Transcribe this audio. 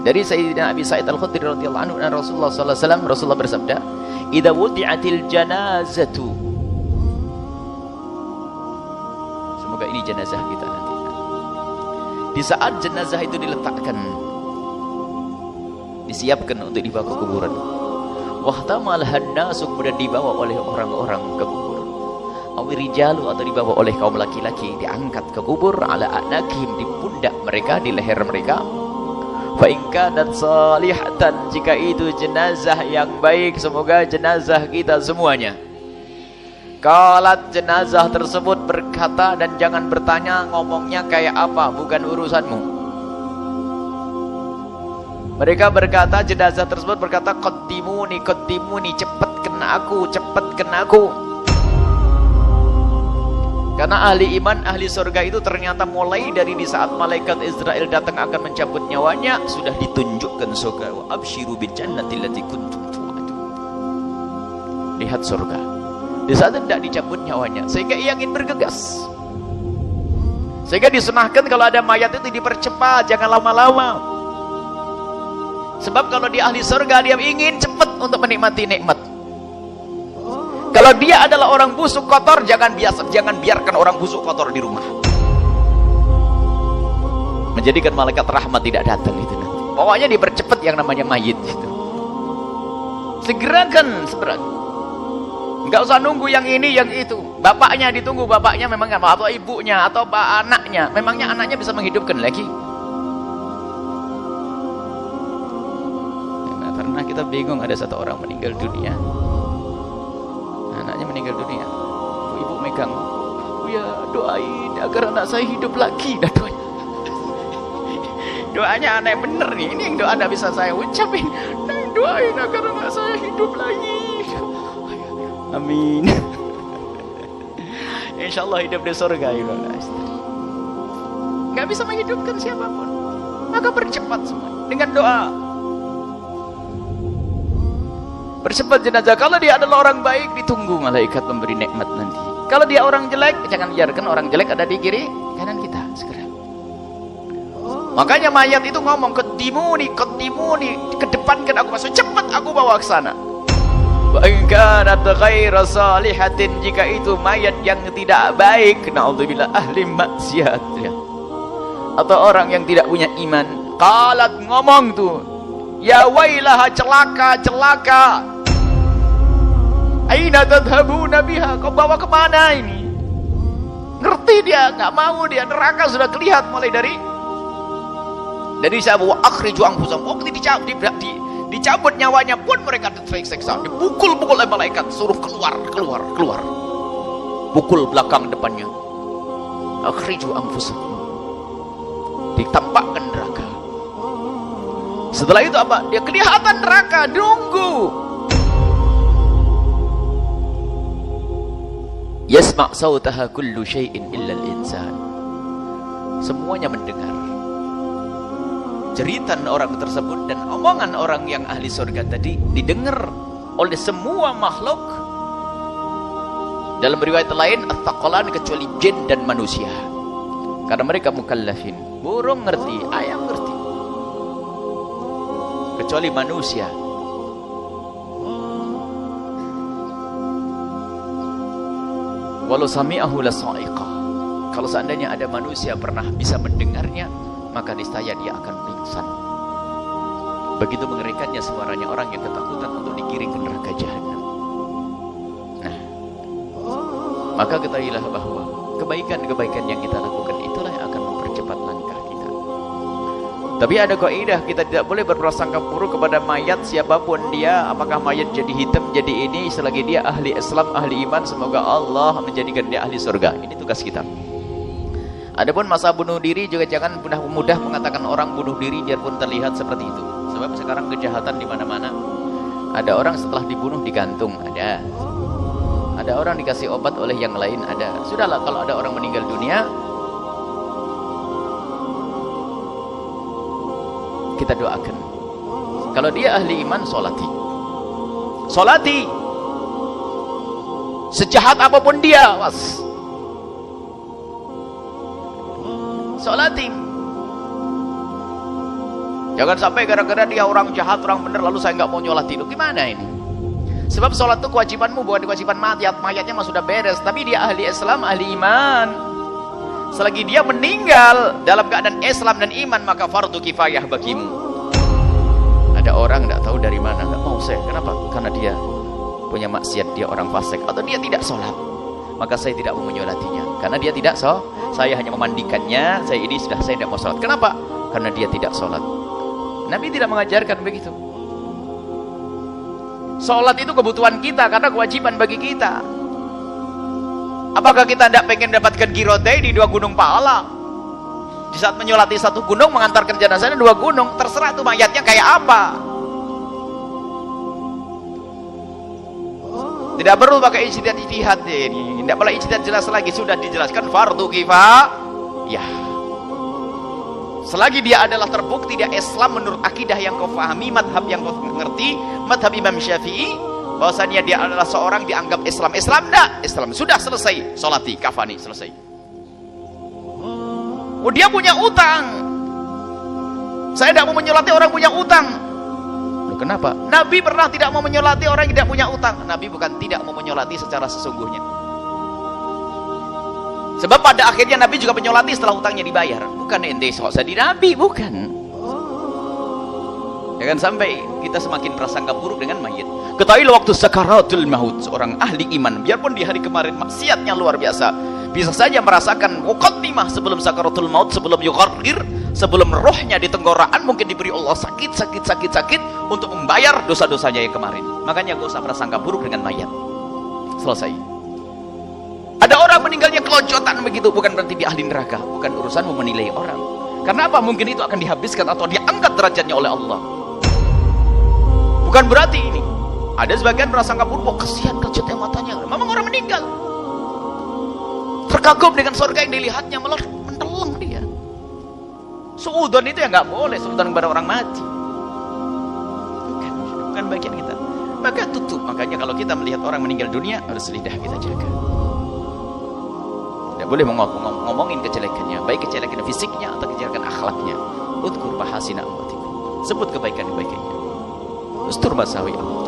Dari Sayyidina Abi Sa'id Al-Khudri radhiyallahu anhu, Rasulullah sallallahu alaihi wasallam, Rasulullah bersabda, "Idza wudi'atil janazatu." Semoga ini jenazah kita nanti. Di saat jenazah itu diletakkan, disiapkan untuk dibawa ke kuburan. Wahtamal hannasu, kemudian dibawa oleh orang-orang ke kubur. Awirijalu, atau dibawa oleh kaum laki-laki, diangkat ke kubur. Ala anakihim, di pundak mereka, di leher mereka. Fa in kanat salihatan, jika itu jenazah yang baik, semoga jenazah kita semuanya. Qalat, jenazah tersebut berkata, dan jangan bertanya ngomongnya kayak apa, bukan urusanmu. Mereka berkata, jenazah tersebut berkata, qaddimuni, qaddimuni, cepatkan aku, cepatkan aku. Karena ahli iman, ahli surga itu ternyata mulai dari di saat malaikat Israel datang akan mencabut nyawanya, sudah ditunjukkan surga. Wa absyiru bil jannati allati kuntum tu'adun. Lihat surga. Di saat tidak dicabut nyawanya, sehingga ia ingin bergegas. Sehingga disunahkan kalau ada mayat itu dipercepat, jangan lama-lama. Sebab kalau dia ahli surga, dia ingin cepat untuk menikmati nikmat. Kalau dia adalah orang busuk kotor, jangan biarkan orang busuk kotor di rumah. Menjadikan malaikat rahmat tidak datang itu nanti. Pokoknya dipercepat yang namanya mayit itu. Segerakan, segera. Enggak usah nunggu yang ini, yang itu. Bapaknya ditunggu, bapaknya memang enggak mau, atau ibunya, atau anaknya. Memangnya anaknya bisa menghidupkan lagi? Karena kita bingung, ada satu orang meninggal dunia, anaknya meninggal dunia, ibu megang, ya doain agar anak saya hidup lagi. Nah, doanya aneh bener nih, ini yang doa tidak bisa saya ucapin. Nah, doain agar anak saya hidup lagi. Amin. Insyaallah hidup di surga ya. Nggak bisa menghidupkan siapapun, maka percepat semua dengan doa. Percepat jenazah. Kalau dia adalah orang baik, ditunggu malaikat memberi nikmat nanti. Kalau dia orang jelek, jangan biarkan orang jelek ada di kiri kanan kita, segera. Makanya mayat itu ngomong, qaddimuni, qaddimuni, kedepankan aku, masuk cepat aku bawa ke sana. Wa in kanat ghaira salihatin, jika itu mayat yang tidak baik, naudzubillah, ahli maksiat ya, atau orang yang tidak punya iman. Qalat, ngomong tuh, ya wailaha, celaka, celaka. Aina tadhabuna biha, kau bawa kemana ini? Ngerti dia, nggak mau dia, neraka sudah kelihatan mulai dari siapa? Wa akhriju anfusakum, waktu dicabut nyawanya pun mereka tersiksa, dipukul-pukul oleh malaikat, suruh keluar, keluar, keluar. Pukul belakang depannya. Akhriju anfusakum, ditampakkan neraka. Setelah itu apa? Dia kelihatan neraka, nunggu. Yasma' sautaha kullu syai'in illa al-insan. Semuanya mendengar jeritan orang tersebut dan omongan orang yang ahli surga tadi didengar oleh semua makhluk. Dalam riwayat lain, at-thaqalan, kecuali jin dan manusia. Karena mereka mukallafin. Burung ngerti, ayam ngerti. Kecuali manusia. Walau sami'ahu lasa'iqah. Kalau seandainya ada manusia pernah bisa mendengarnya, maka niscaya dia akan pingsan. Begitu mengerikannya suaranya orang yang ketakutan untuk digiring ke neraka jahanam. Nah, maka ketahuilah bahwa kebaikan-kebaikan yang kita lakukan itulah yang akan mempercepat langkah kita. Tapi ada kaidah, kita tidak boleh berprasangka buruk kepada mayat siapapun dia, apakah mayat jadi hitam, jadi ini, selagi dia ahli Islam, ahli iman, semoga Allah menjadikan dia ahli surga. Ini tugas kita. Adapun masa bunuh diri juga jangan mudah mengatakan orang bunuh diri biarpun terlihat seperti itu. Sebab sekarang kejahatan di mana-mana. Ada orang setelah dibunuh digantung, ada. Ada orang dikasih obat oleh yang lain, ada. Sudahlah, kalau ada orang meninggal dunia, kita doakan. Kalau dia ahli iman, solati. Solati. Sejahat apapun dia, was. Solati. Jangan sampai gara-gara dia orang jahat, orang benar, lalu saya nggak mau nyolat itu. Gimana ini? Sebab sholat itu kewajibanmu, bukan kewajiban mayat. Mayatnya mah sudah beres, tapi dia ahli Islam, ahli iman. Selagi dia meninggal dalam keadaan Islam dan iman, maka fardu kifayah bagimu. Ada orang nggak tahu dari mana, nggak mau saya. Kenapa? Karena dia punya maksiat, dia orang fasik, atau dia tidak sholat, maka saya tidak mau menyolatinya. Karena dia tidak saya hanya memandikannya. Saya tidak mau sholat. Kenapa? Karena dia tidak sholat. Nabi tidak mengajarkan begitu. Sholat itu kebutuhan kita, karena kewajiban bagi kita. Apakah kita tidak pengen mendapatkan girotai di 2 gunung pahala? Di saat menyolati 1 gunung, mengantarkan jenazahnya 2 gunung, terserah tuh mayatnya kayak apa. Tidak perlu pakai ijtihad ini. Tidak boleh ijtihad, jelas lagi, sudah dijelaskan fardu kifayah. Selagi dia adalah terbukti dia Islam menurut akidah yang kau fahami, madhab yang kau mengerti, madhab Imam Syafi'i, bahwasanya dia adalah seorang dianggap Islam. Islam enggak? Islam sudah selesai, sholati, kafani, selesai. Oh, dia punya utang. Saya tidak mau menyolati orang punya utang. Loh, kenapa? Nabi pernah tidak mau menyolati orang yang tidak punya utang. Nabi bukan tidak mau menyolati secara sesungguhnya. Sebab pada akhirnya Nabi juga menyolati setelah utangnya dibayar. Bukan ente sok jadi Nabi, bukan. Jangan sampai kita semakin prasangka buruk dengan mayit. Ketahuilah waktu sakaratul maut, seorang ahli iman, biarpun di hari kemarin maksiatnya luar biasa, bisa saja merasakan muqaddimah sebelum sakaratul maut, sebelum yughargir, sebelum rohnya di tenggorokan, mungkin diberi Allah sakit untuk membayar dosa-dosanya yang kemarin. Makanya gak usah prasangka buruk dengan mayat. Selesai. Ada orang meninggalnya keloncotan begitu, bukan berarti dia ahli neraka. Bukan urusanmu menilai orang. Karena apa? Mungkin itu akan dihabiskan atau diangkat derajatnya oleh Allah. Bukan berarti ini. Ada sebagian prasangka buruk, oh kesian kelocotnya matanya. Memang orang meninggal, terkagum dengan surga yang dilihatnya, malah menteleng dia. Suudon itu ya nggak boleh, suudon kepada orang mati. Bukan bagian kita. Maka tutup. Makanya kalau kita melihat orang meninggal dunia, harus lidah kita jaga. Tidak boleh ngomongin kejelekannya, baik kejelekan fisiknya atau kejelekan akhlaknya. Udkur bahasina amwatikum, sebut kebaikan-kebaikannya. Ustur masawi Allah.